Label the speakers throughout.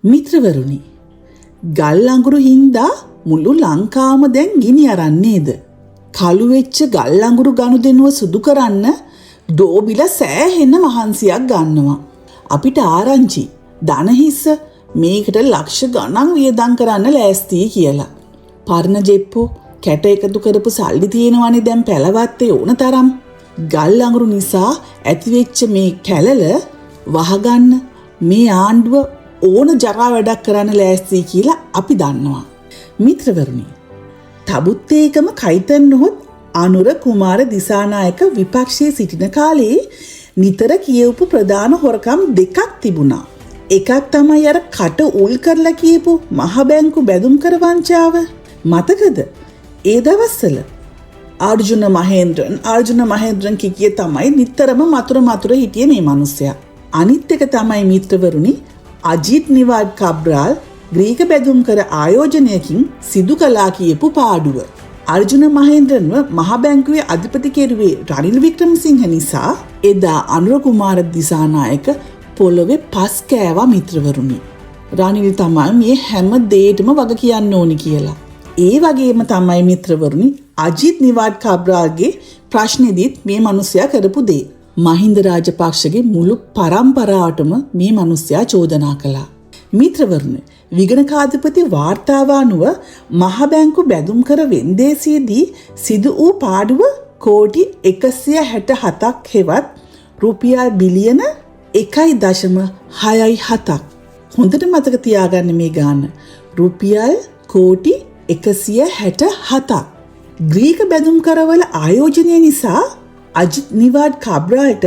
Speaker 1: මිත්‍රවරුනි, ගල් අඟුරු හින්දා මුළු ලංකාවම දැන් ගිනි අරන්නේද? කළු වෙච්ච ගල් අඟුරු ගනුදෙනුව සුදු කරන්න ඩෝබිල සෑහෙන මහන්සියක් ගන්නවා. අපිට ආරංචි ධනහිස්ස මේකට ලක්ෂ ගණන් වියදම් කරන්න ලෑස්ති කියලා. පරණ ජෙප්පු කැට එකතු කරපු සල්ලි තියෙනවනේ දැන් පැලවත්තේ ඕන තරම්. ගල් අඟුරු නිසා ඇතිවෙච්ච මේ කැලල වහගන්න මේ ආණ්ඩුව ඕන ජරා වැඩක් කරන්න ලෑස්ති කියලා අපි දන්නවා. මිත්‍රවරුනි, තබුත් ඒකම කයිතන් නොහොත් අනුර කුමාර දිසානායක විපක්ෂයේ සිටින කාලේ නිතර කියවපු ප්‍රධාන හොරකම් දෙකක් තිබුණා. එකක් තමයි අර කට උල් කරලා කියපු මහ බැංකු බැදුම් කර වංචාව. මතකද? ඒ දවස්වල අර්ජුන මහේන්ද්‍රන් කිකිය තමයි නිතරම මතුර හිටියේ මේ මිනිස්සයා. අනිත් එක තමයි මිත්‍රවරුනි, අජිත් නිවාඩ් කබ්‍රාල් ග්‍රීක බැදුම් කර ආයෝජනයකින් සිදු කළා කියපු පාඩුව. අර්ජුන මහේන්ද්‍රන්ව මහ බැංකුවේ අධිපති කෙරුවේ රනිල් වික්‍රමසිංහ නිසා එදා අනුර කුමාර දිසානායක පොළොවේ පස් කෑවා මිත්‍රවරුනි. රනිල් තමයි මේ හැම දෙයකටම වග කියන්න ඕනි කියලා. ඒ වගේම තමයි මිත්‍රවරුනි අජිත් නිවාඩ් කබ්‍රාල්ගේ ප්‍රශ්නේදීත් මේ මිනිසයා කරපු දේ. මහින්ද රාජපක්ෂගේ මුළු පරම්පරාවටම මේ මිනිසයා චෝදනා කළා. මිත්‍රවරුනි, විගණකාධිපති වාර්තාව අනුව මහ බැංකු බැදුම් කර වෙන්දේසියේදී සිදු වූ පාඩුව කෝටි 167ක් හෙවත් රුපියල් බිලියන 1.67ක්. හොඳට මතක තියාගන්න මේ ගාන. රුපියල් කෝටි 167ක්. ග්‍රීක බැදුම් කරවල ආයෝජනය නිසා අජිත් නිවාඩ් කබ්‍රාල්ට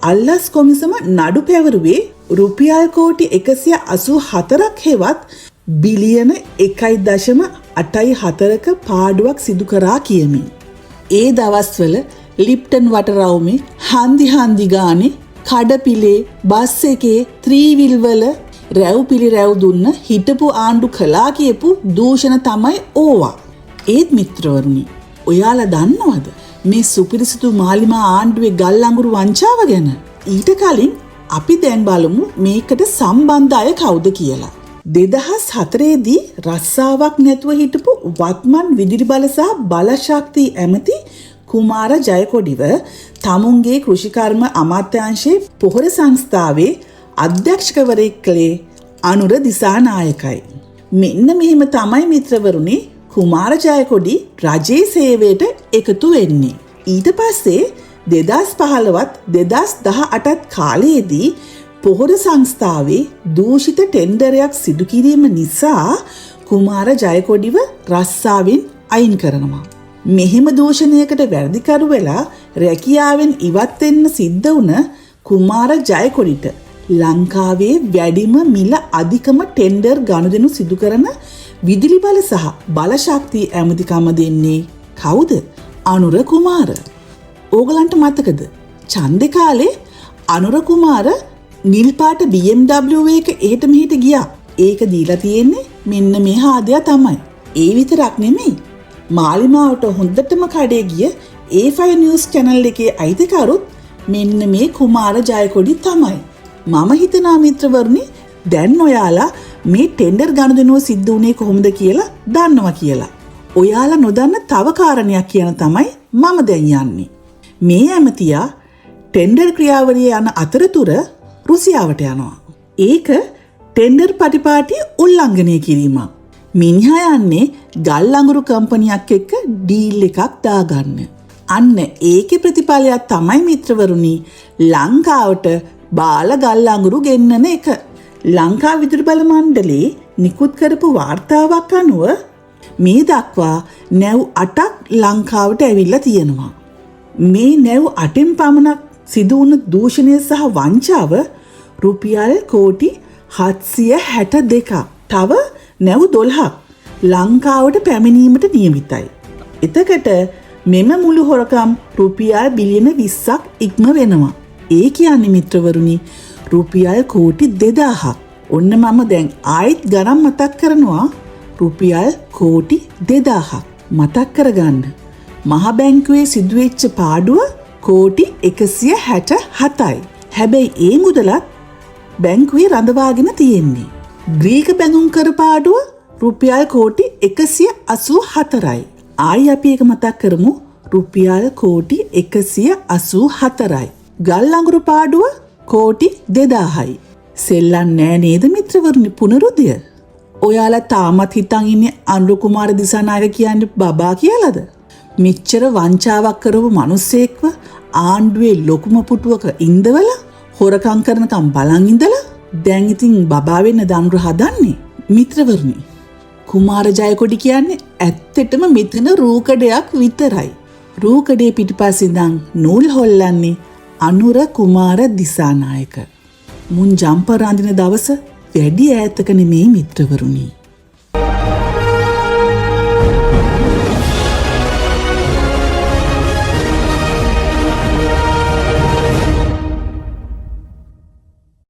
Speaker 1: අල්ලස් කොමිසම නඩු පැවරුවේ රුපියල් කෝටි 184ක් හෙවත් බිලියන 1.84ක පාඩුවක් සිදු කරා කියමින්. ඒ දවස්වල ලිප්ටන් වටරවුමේ හන්දි ගානේ කඩපිලේ බස් එකේ ත්‍රීවිල් වල රැව් දුන්න හිටපු ආණ්ඩු කළා කියපු දූෂණ තමයි ඕවා. ඒත් මිත්‍රවරුනි, ඔයාලා දන්නවද මේ සුපිරිසිදු මාලිමා ආණ්ඩුවේ ගල් අඟුරු වංචාව ගැන? ඊට කලින් අපි දැන් බලමු මේකට සම්බන්ධ අය කවුද කියලා. 2004 දී රස්සාවක් නැතුව හිටපු වත්මන් විදුලි බල සහ බලශක්ති ඇමති කුමාර ජයකොඩිව තමුන්ගේ කෘෂිකර්ම අමාත්‍යාංශයේ පොහොර සංස්ථාවේ අධ්‍යක්ෂකවරයෙක් කළේ අනුර දිසානායකයි. මෙන්න මෙහෙම තමයි මිත්‍රවරුනි කුමාර ජයකොඩි රජයේ සේවයට එකතු වෙන්නේ. ඊට පස්සේ 2015ත් 2018ත් කාලයේදී පොහොර සංස්ථාවේ දූෂිත ටෙන්ඩරයක් සිදු කිරීම නිසා කුමාර ජයකොඩිව රස්සාවෙන් අයින් කරනවා. මෙහෙම දූෂණයකට වැරදිකරු වෙලා රැකියාවෙන් ඉවත් වෙන්න සිද්ධ වුණ කුමාර ජයකොඩිට ලංකාවේ වැඩිම මිල අධිකම ටෙන්ඩර් ගනුදෙනු සිදු කරන විදුලි බල සහ බලශක්ති ඇමතිකම දෙන්නේ කවුද? අනුර කුමාර. ඕගලන්ට මතකද? ඡන්දේ කාලේ අනුර කුමාර නිල් පාට BMW එක එහෙට මෙහෙට ගියා. ඒක දීලා තියෙන්නේ මෙන්න මේ හාදයා තමයි. ඒ විතරක් නෙමෙයි. මාලිමාවට හොඳටම කඩේ ගිය A5 නිවුස් channel එකේ අයිතිකරුත් මෙන්න මේ කුමාර ජයකොඩි තමයි. මම හිතනවා මිත්‍රවරුනි, දැන් ඔයාලා මේ ටෙන්ඩර් ගනුදෙනුව සිද්ධ වුණේ කොහොමද කියලා දන්නවා කියලා. ඔයාලා නොදන්න තව කාරණයක් කියන තමයි මම දැන් යන්නේ. මේ ඇමතියා ටෙන්ඩර් ක්‍රියාවලිය යන අතරතුර රුසියාවට යනවා. ඒක ටෙන්ඩර් පටිපාටිය උල්ලංඝනය කිරීමක්. මිනිහා යන්නේ ගල් අඟුරු කම්පනියක් එක්ක ඩීල් එකක් දාගන්න. අන්න ඒකේ ප්‍රතිඵලයක් තමයි මිත්‍රවරුනි ලංකාවට බාල ගල් අඟුරු ගෙන්නන එක. ලංකා විදුලි බල මණ්ඩලයේ නිකුත් කරපු වාර්තාවක් අනුව මේ දක්වා නැව් 8ක් ලංකාවට ඇවිල්ලා තියෙනවා. මේ නැව් 8න් පමණක් සිදු වුණු දූෂණය සහ වංචාව රුපියල් කෝටි 762ක්. තව නැව් 12ක් ලංකාවට පැමිණීමට නියමිතයි. එතකොට මෙම මුළු හොරකම් රුපියල් බිලියන 20ක් ඉක්ම වෙනවා. ඒ කියන්නේ මිත්‍රවරුනි රුපියල් කෝටි 2000ක්. ඔන්න මම දැන් ආයෙත් ගණන් මතක් කරනවා. රුපියල් කෝටි 2000ක් මතක් කරගන්න. මහ බැංකුවේ සිදුවෙච්ච පාඩුව කෝටි 167යි. හැබැයි ඒ මුදලත් බැංකුවේ රඳවාගෙන තියෙන්නේ. ග්‍රීක බැඳුම් කර පාඩුව රුපියල් කෝටි 184යි. ආයි අපි එක මතක් කරමු. රුපියල් කෝටි 184යි. ගල් අඟුරු පාඩුව කෝටි 2000යි. සෙල්ලම් නෑ නේද මිත්‍රවරුනි පුනරුදය? ඔයාලා තාමත් හිතන් ඉන්නේ අනුර කුමාර දිසානායක කියන්නේ බබා කියලාද? මෙච්චර වංචාවක් කරපු මිනිස්සෙක්ව ආණ්ඩුවේ ලොකුම පුටුවක ඉඳවලා හොරකම් කරනකම් බලන් ඉඳලා දැන් ඉතින් බබා වෙන්න දනුර හදන්නේ. මිත්‍රවරුනි කුමාර ජයකොඩි කියන්නේ ඇත්තටම මෙතන රූකඩයක් විතරයි. රූකඩේ පිටිපස්සේ ඉඳන් නූල් හොල්ලන්නේ අනුර කුමාර දිසානායක. මුන් ජම්පර් අඳින දවස වැඩි ඈතක නෙමේ මිත්‍රවරුනි.